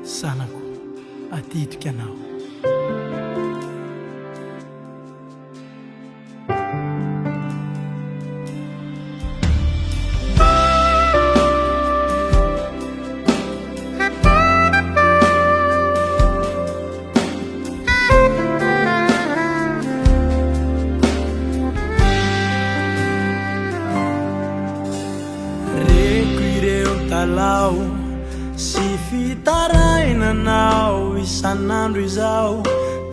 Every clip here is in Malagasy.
Sanako, atitrika anao. Reko ireo talao sy fitarainanao isan'andro izao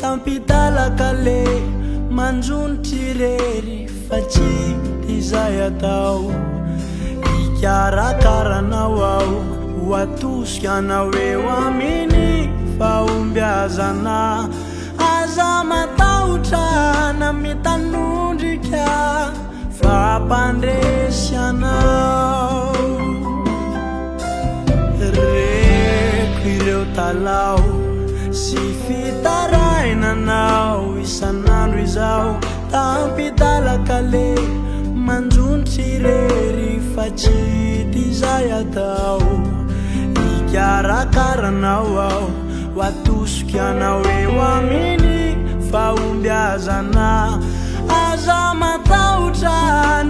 tampitalaka le manjonitry rery fa tsy izay atao ikarakaranao aho ho atosikanao eo aminy fahombiazana aza matahotra na mitanondrika fampandresianao reko ireo talao sy fitarainanao isan'andro izao tampitalaka le manjonitry rery fa tsy izay atao ikarakaranao aho ho atosikanao eo aminy fahombiazana aza matahotra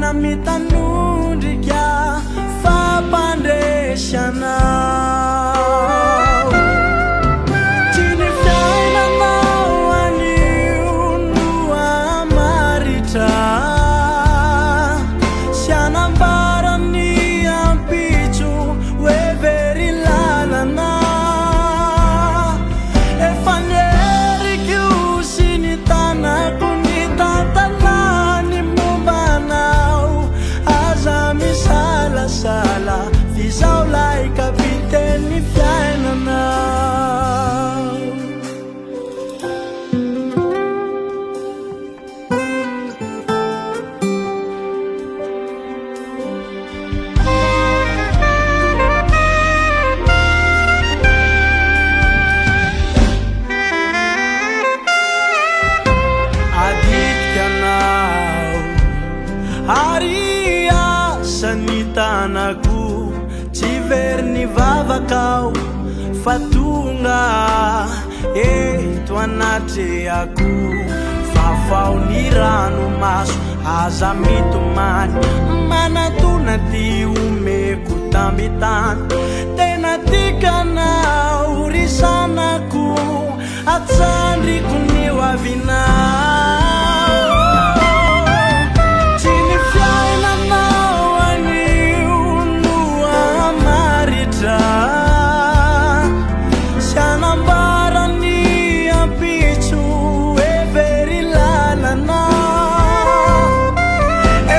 na mitanondrika fampandresianao tsy ny fiainanao anio no amaritra sy anambarany ampitso hoe very lalana efa nieriko sy ny tanako ny tantalany mombanao aza misalasala fizao lay kapiteny fiainanao aditikanao ary asany tanako tsy very ny vavakao fa tonga eto anatreako fafao ny ranomaso aza mitomany manatona ty omeko tambitany tena tikanao risanako atsandriko ny hoavinao tsy ny fiainanao anio no amaritra sy anambarany ampitso hoe very lalana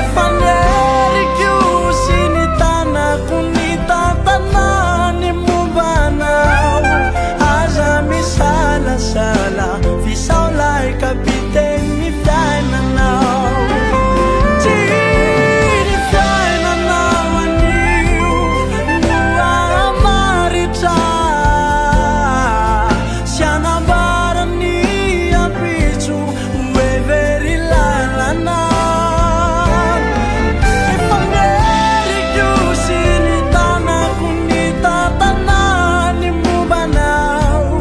efa nieriko sy ny tanako ny tantanany mombanao aza misalasala fisao lay kapiteny fiainanao tsy ny fiainanao anio no amaritra sy anambarany ampitso hoe very lalana efa nieriko sy ny tanako ny tantanany mombanao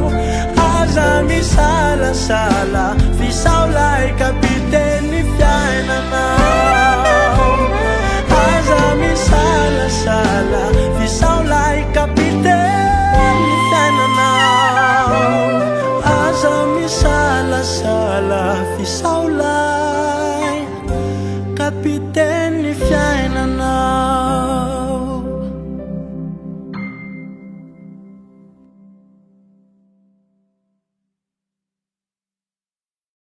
aza misalasala fisao lay kapiteny fiainanao aza misalasala fisao lay kapiteny fiainanao aza misalasala fisao lay kapiteny fiainanao